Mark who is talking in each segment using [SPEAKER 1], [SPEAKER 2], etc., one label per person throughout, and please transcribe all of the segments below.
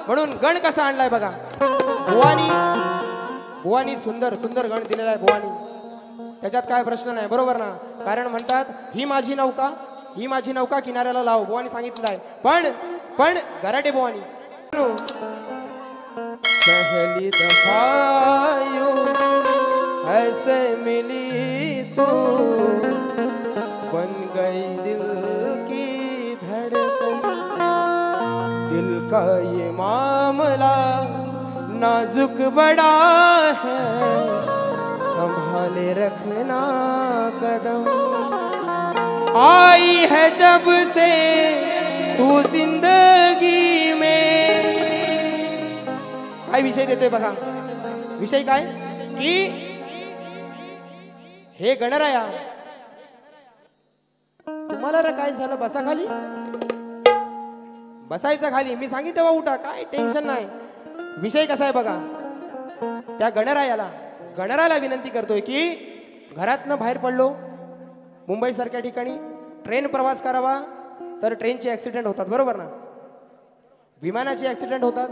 [SPEAKER 1] म्हणून गण कसा आणलाय बघा. बुवानी सुंदर सुंदर गण दिलेला आहे बुवानी. त्याच्यात काय प्रश्न नाही, बरोबर ना. कारण म्हणतात ही माझी नौका किनाऱ्याला लाव, बुवानी सांगितलं आहे. पण गराटे बुवानी पहली दफा ऐसे मिली तू बन गई दिल की धड़कन. दिल का ये मामला नाजुक बड़ा है, संभाले रखना कदम. आई है जब से तू जिंदगी में. काय विषय देतोय बघा. विषय काय की हे गणराया तुम्हाला रे काय झालं, बसा खाली. बसायचं खाली, मी सांगितलं तेव्हा उठा, काय टेन्शन नाही. विषय कसा आहे बघा. त्या गणरायाला विनंती करतोय की घरातनं बाहेर पडलो, मुंबई सारख्या ठिकाणी ट्रेन प्रवास करावा तर ट्रेनचे ऍक्सिडेंट होतात, बरोबर ना. विमानाचे ऍक्सिडेंट होतात.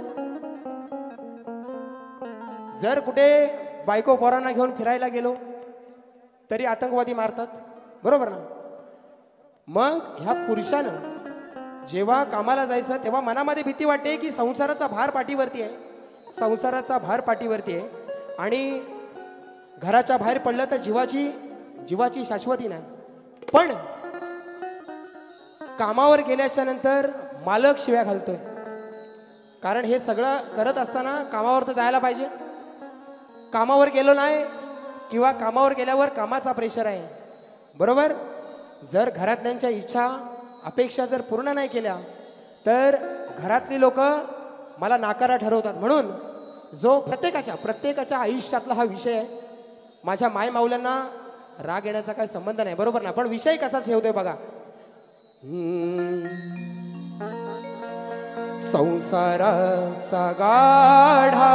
[SPEAKER 1] जर कुठे बायको पोरांना घेऊन फिरायला गेलो तरी आतंकवादी मारतात, बरोबर ना. मग ह्या पुरुषानं जेव्हा कामाला जायचं तेव्हा मनामध्ये भीती वाटते की संसाराचा भार पाठीवरती आहे आणि घराच्या बाहेर पडलं तर जीवाची शाश्वती नाही. पण कामावर गेल्याच्या नंतर मालक शिव्या घालतोय. कारण हे सगळं करत असताना कामावर तर जायला पाहिजे. कामावर गेलो नाही किंवा कामावर गेल्यावर कामाचा प्रेशर आहे, बरोबर. जर घरातल्यांच्या इच्छा अपेक्षा जर पूर्ण नाही केल्या तर घरातली लोक मला नाकारा ठरवतात. म्हणून जो प्रत्येकाच्या आयुष्यातला हा विषय आहे. माझ्या माय माऊल्यांना राग येण्याचा काही संबंध नाही, बरोबर ना. पण विषय कसा ठेवतोय बघा. संसाराचा गाढा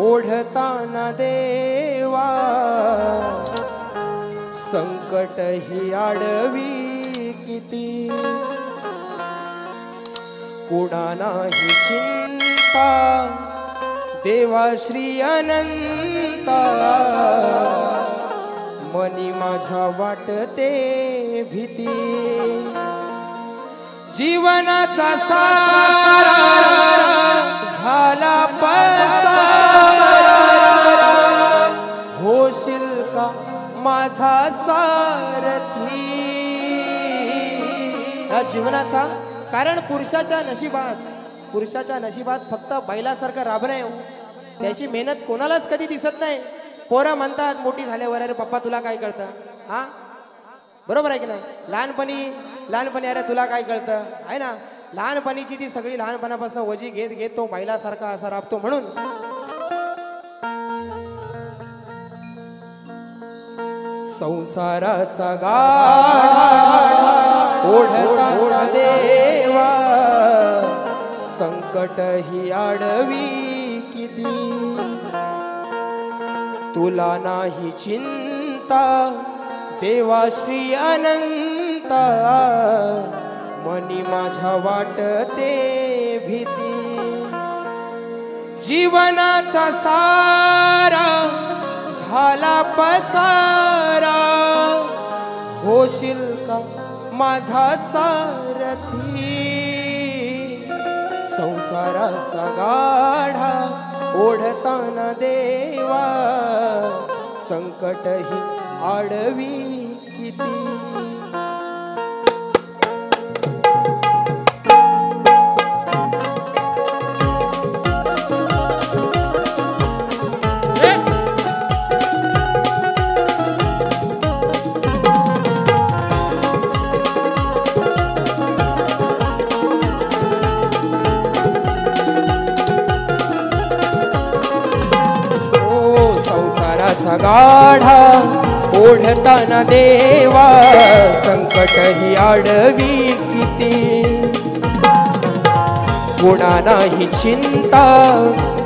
[SPEAKER 1] ओढताना देवा, संकट ही आडवी किती. कुणा नाही चिंता देवा श्री अनंता, मनी माझ्या वाटते भीती. जीवनाचा सारा झाला पसारा, होशील का माझा सारथी. या जीवनाचा कारण पुरुषाच्या नशिबात फक्त बैलासारखं राबणं आहे. त्याची मेहनत कोणालाच कधी दिसत नाही. पोरं म्हणतात मोठी झाल्यावर अरे पप्पा तुला काय कळतं, हा बरोबर आहे की नाही. लहानपणी अरे तुला काय कळतं आहे ना. लहानपणीची ती सगळी लहानपणापासून वजी घेत तो बैलासारखा असा राबतो. म्हणून संसाराचा गाढा ओढताना देवा, संकट ही आडवी किती. तुला नाही चिंता देवा श्री अनंता, मनी माझ्या वाटते भीती. जीवनाचा सारा झाला पसारा, होशील का माझा सारथी. संसाराचा गाढा ओढताना देवा, संकट ही आडवी किती. गाढा ओढताना देवा, संकट ही आडवी किती. कुणा नाही चिंता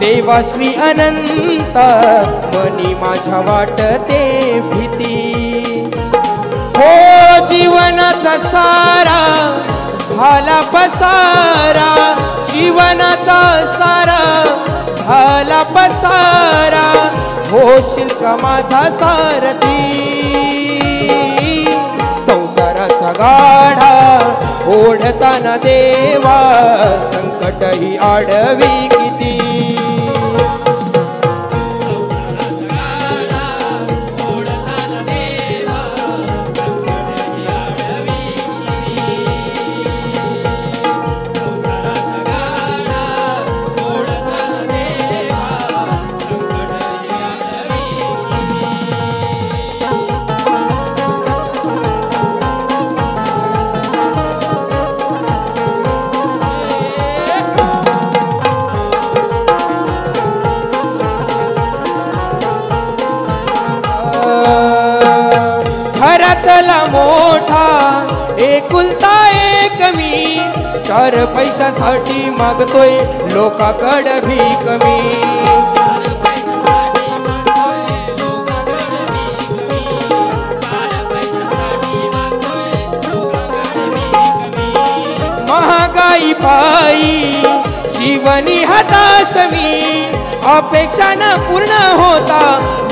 [SPEAKER 1] देवा श्री अनंता, मनी माझ्या वाटते भीती. हो जीवनाचा सारा झाला पसारा, जीव पसारा होशील का माझा सारथी संसाराचा गाढा ओढताना देवा संकट ही आडवी किती घरातला मोठा एकुलता एक मी चार पैशासाठी मागतोय लोकाकडे भीक मी महागाई पायी जीवनी हताश मी अपेक्षा न पूर्ण होता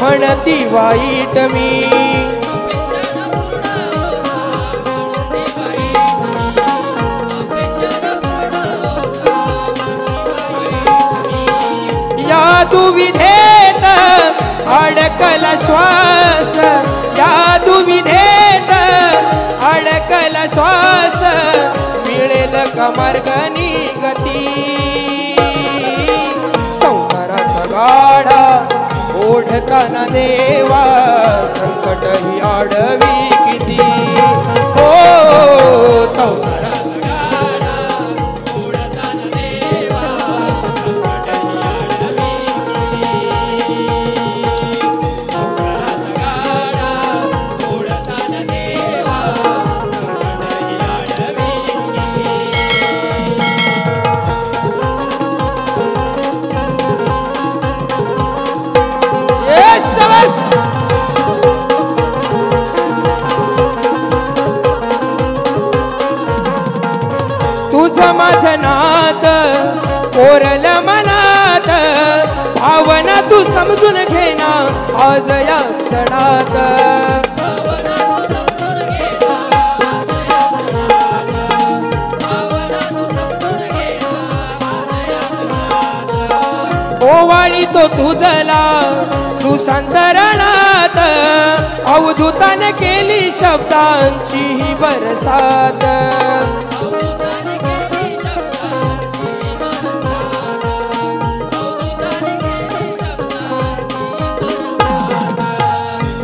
[SPEAKER 1] म्हणती वाईट मी या दुविधेत अडकला श्वास या दुविधेत अडकला श्वास मिळेल का मार्ग निगती संसाराचा गाढा ओढताना देवा संकट ही आडवी किती हो संसारा तुझं माझं नात कोरल मनात भावना तू समजून घेना आज या क्षणात ओवाळी तो तुझला सुशांत रणात अवधूताने केली शब्दांची ही बरसात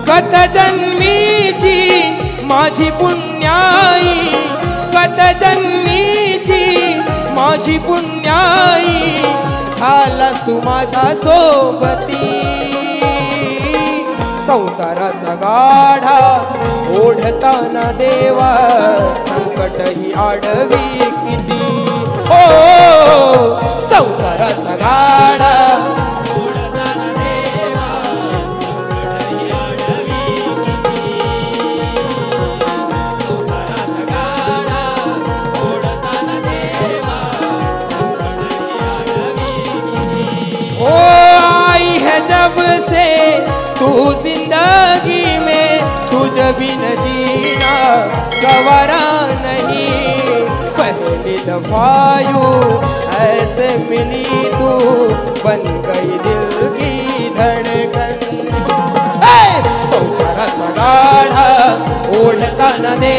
[SPEAKER 1] गत जन्मीची माझी पुण्याई गत जन्मीची माझी पुण्याई झालास तू माझा सोबती संसाराचा गाढा ओढताना देवा संकट ही आडवी किती ओ संसाराचा गाढा जब से तू जिंदगी में तुझ बिन जीना गवारा नहीं पहली दफा यूं ऐसे मिली तू बन गई दिल की धड़कन संसाराचा गाढा ओढताना दे